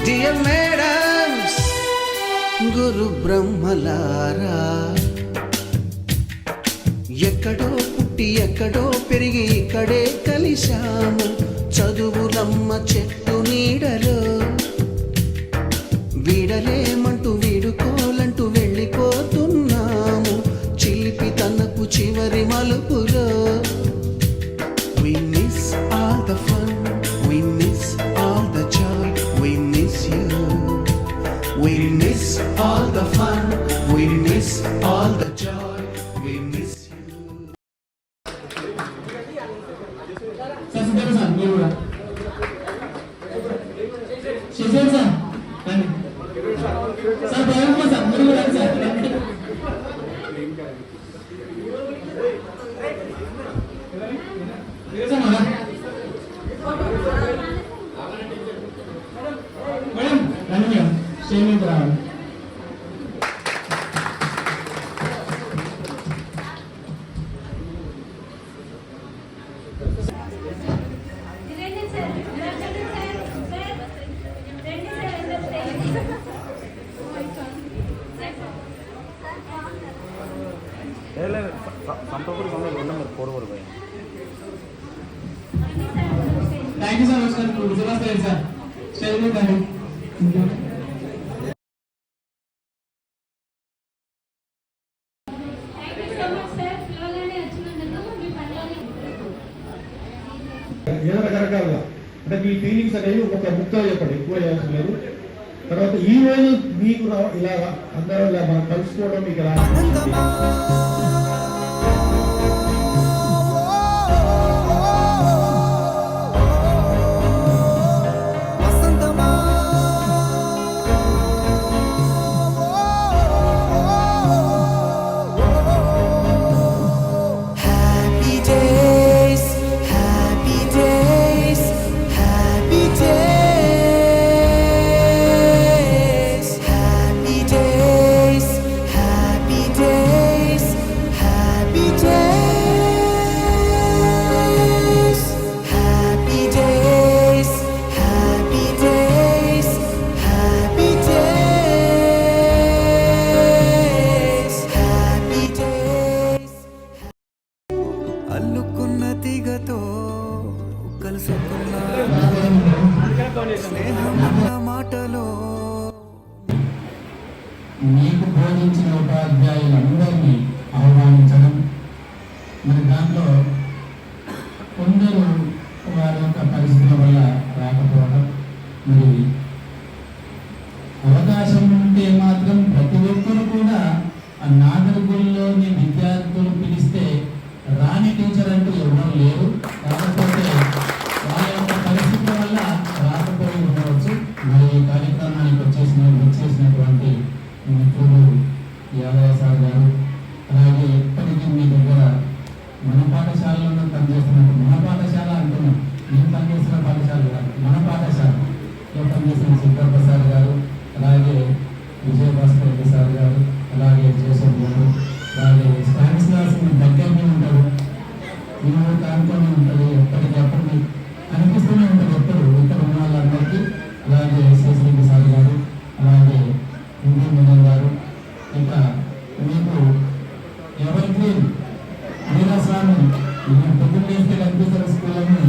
Dear madams, గురు బ్రహ్మలారా, ఎక్కడో పుట్టి ఎక్కడో పెరిగి ఇక్కడే కలిశాము. చదువులమ్మ చెట్టు నీడలో వీడలేమంటూ వీడుకోలంటూ వెళ్ళిపోతున్నాము. చిలిపి తనపు చివరి మలుపులో we miss all the fun, we miss all the joy, we miss you. We miss all the fun, we miss all the joy, we miss you. Sir, sir, మీరు కూడా శిశేల్ సార్ రండి సార్, భయం సార్, మీరు కూడా sir రండి. Madam రండి madam, stage మీద రావాలి. Thank you sir. నమస్కారం విజయవాడ సార్, స్టేజ్ మీద రండి. ఏదో రకరకాలుగా అంటే మీ ఫీలింగ్స్ అనేవి ఒక ముక్కలో చెప్పండి, ఎక్కువ చేయాల్సి లేదు. తర్వాత ఈ రోజు మీకు ఇలా అందరూ ఇలా మనం కలుసుకోవడం మీకు అల్లుకున్న తీగతో కలుసుకున్న స్నేహమున్న మాటలో మీకు బోధించిన ఉపాధ్యాయులందరినీ ఆహ్వానించడం, మరి దాంట్లో కొందరు వారి యొక్క పరిస్థితుల వల్ల రాకపోవడం, మరి అవకాశం ఉంటే మాత్రం ప్రతి ఒక్కరు కూడా ఆ నాగరికుల్లోని విద్యార్థులు పిలిస్తే రాని టీచర్ అంటూ ఎవరూ లేరు. కాకపోతే వాళ్ళ యొక్క పరిస్థితుల వల్ల రాకపోయి ఉండవచ్చు. మరి ఈ కార్యక్రమానికి వచ్చేసినటువంటి మిత్రులు యాదయ్య సార్ గారు, అలాగే ఎప్పటికీ మీ దగ్గర మన పాఠశాలలో పనిచేస్తున్నట్టు, మన పాఠశాల అంటున్నాం, నేను పనిచేస్తున్న పాఠశాల కాదు, మన పాఠశాలలో పనిచేస్తున్న సిద్ధప్రసాద్ గారు, అలాగే విజయభాస్కర్ రెడ్డి సార్ గారు, అలాగే జోసఫ్ గారు, అలాగే స్పానిష్ క్లాస్ దగ్గరనే ఉంటారు, మీరు కానుకొని ఉంటుంది, ఎప్పటికప్పుడు కనిపిస్తూనే ఉంటుంది ఎప్పుడు ఇక్కడ ఉన్న వాళ్ళందరికీ. అలాగే శేషరెడ్డి సార్ గారు, అలాగే హిందీ మీడియం గారు, ఇంకా మీకు ఎవరికి వీరస్వామి పొద్దున్న వేస్తే కనిపిస్తారు స్కూళ్ళని.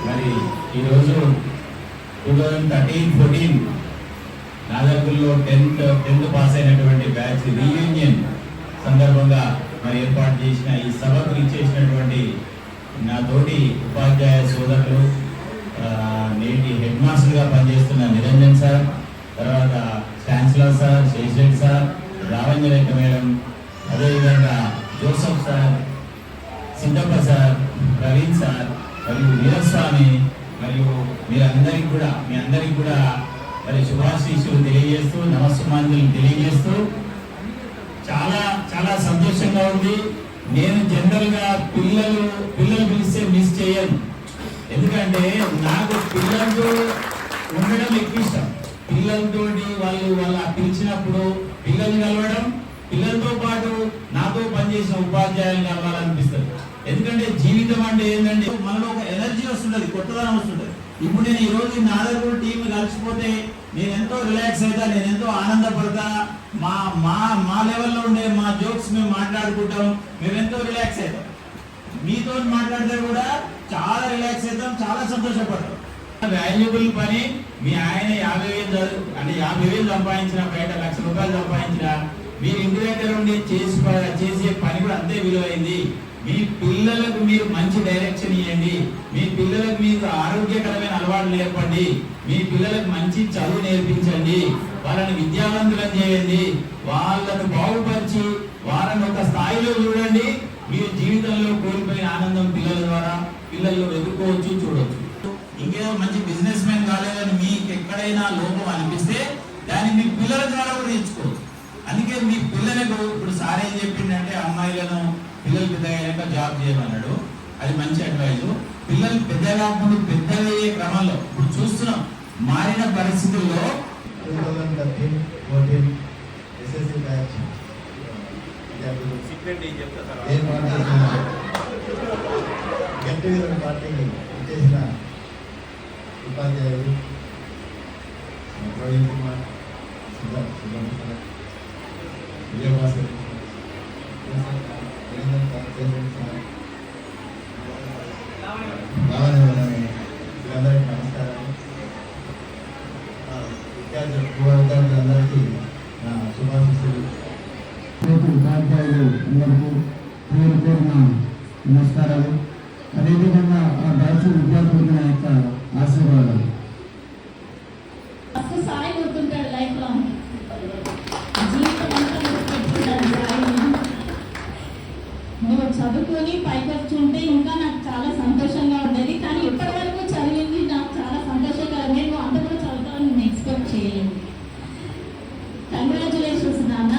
మరి ఈరోజు 2013-14 నాగర్గుల్లో 10th పాస్ అయినటువంటి బ్యాచ్ రీయూనియన్ సందర్భంగా మరి ఏర్పాటు చేసిన ఈ సభకు ఇచ్చేసినటువంటి నా తోటి ఉపాధ్యాయ సోదరులు, నేటి హెడ్ మాస్టర్గా పనిచేస్తున్న నిరంజన్ సార్, తర్వాత ఛాన్సలర్ సార్, శేషరెడ్డి సార్, రావంజరేఖ మేడం, అదేవిధంగా Joseph sir, Siddappa sir, Praveen sir మరియు వీరస్వామి, మరియు మీ అందరికి కూడా మరి శుభాశీస్సులు తెలియజేస్తూ, నమస్సుమాంజలు తెలియజేస్తూ చాలా చాలా సంతోషంగా ఉంది. నేను జనరల్గా పిల్లలు పిలిస్తే మిస్ చేయను, ఎందుకంటే నాకు పిల్లలతో ఉండడం ఎక్కువ ఇష్టం. పిల్లలతోటి వాళ్ళ పిలిచినప్పుడు పిల్లల్ని కలవడం, పిల్లలతో పాటు నాతో పనిచేసిన ఉపాధ్యాయులు కలవాలనిపిస్తుంది. ఎందుకంటే జీవితం అంటే ఏంటంటే మనలో ఒక ఎనర్జీ వస్తుంటుంది, కొత్తదనం వస్తుంటుంది. ఇప్పుడు నేను ఈ రోజు నాదర్గుల్ టీం కలిసిపోతే నేను ఎంతో రిలాక్స్ అవుతా, నేను ఎంతో ఆనందపడతా. మా మా మా లెవెల్లో ఉండే మా జోక్స్ మేము మాట్లాడుకుంటాం, మేము ఎంతో రిలాక్స్ అవుతాం. మీతో మాట్లాడితే కూడా చాలా రిలాక్స్ అవుతాం, చాలా సంతోషపడతాం. వాల్యుబుల్ పని మీ ఆయన 50,000 సంపాదించిన, బయట ₹1,00,000 సంపాదించిన, మీరు ఇంటి దగ్గర ఉండి చేసే పని కూడా అంతే విలువైంది. మీ పిల్లలకు మీరు మంచి డైరెక్షన్ ఇవ్వండి, మీ పిల్లలకు మీకు ఆరోగ్యకరమైన అలవాట్లు నేర్పండి, మీ పిల్లలకు మంచి చదువు నేర్పించండి, వాళ్ళని విద్యావంతులను చేయండి, వాళ్ళను బాగుపరిచి వాళ్ళని ఒక స్థాయిలో చూడండి. మీరు జీవితంలో కోల్పోయిన ఆనందం పిల్లల ద్వారా పిల్లల్లో ఎదుర్కోవచ్చు, చూడవచ్చు. ఇంకేదో మంచి బిజినెస్ మ్యాన్ కాలేదని మీకు ఎక్కడైనా లోపం అనిపిస్తే దాన్ని మీ పిల్లల ద్వారా కూడా నేర్చుకోవచ్చు. అందుకే మీ పిల్లలకు ఇప్పుడు సార్ ఏం చెప్పిండంటే అమ్మాయిలను పిల్లలు పెద్దగా జాబ్ చేయమన్నాడు, అది మంచి అడ్వైజ్. పిల్లలు పెద్దగా పెద్దయ్యే క్రమంలో ఇప్పుడు చూస్తున్నాం మారిన పరిస్థితుల్లో 2013-14 ఎస్ఎస్సీ బ్యాచ్ గెట్ టుగెదర్ పార్టీని చేసిన ఉపాధ్యాయులు ప్రవీణ్ కుమార్, సుబ్బమ్మ సార్, విజయభాస్కర్ వీళ్ళందరికీ నమస్కారాలు. విద్యార్థులందరికీ నా శుభాశీస్సులు. ఉపాధ్యాయులు అందరికీ పేరు పేరున నమస్కారాలు. అదేవిధంగా ఆ బ్యాచ్ విద్యార్థులకు నా యొక్క ఆశీర్వాదాలు. ఫస్ట్ సాయి గుర్తుంటాడు లైఫ్ లాంగ్, జీవితం అంతా గుర్తుపెట్టుకుంటాడు సాయిని. నువ్వు చదువుకొని పైకి వచ్చుంటే ఇంకా నాకు చాలా సంతోషంగా ఉండేది, కానీ ఇప్పటి వరకు చదివింది నాకు చాలా సంతోషకరం. నేను అంత కూడా చదువుతాను నేను ఎక్స్పెక్ట్ చేయలేదు. కంగ్రాచులేషన్స్ నాన్న,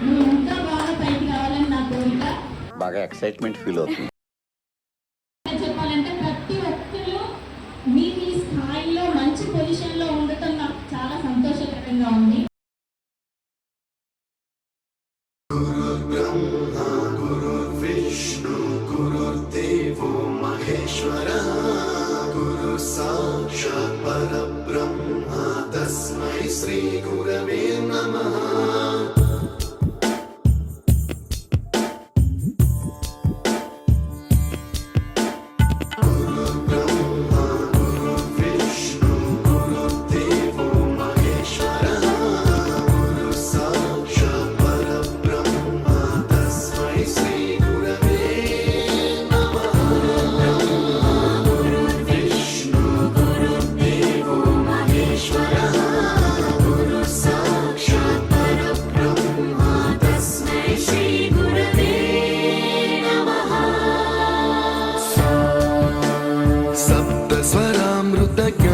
నువ్వు ఇంకా బాగా పైకి రావాలని నా కోరిక. బాగా ఎక్సైట్మెంట్ ఫీల్ అవుతుంది. చెప్పాలంటే ప్రతి ఒక్కరు మీ మీ స్థాయిలో మంచి పొజిషన్లో ఉండటం నాకు చాలా సంతోషకరంగా ఉంది. విష్ణు గురుర్దేవో మహేశ్వర గురు సాక్షాత్ పరబ్రహ్మ తస్మై శ్రీ గురవే నమః. सप्तस्वरामृतज्ञ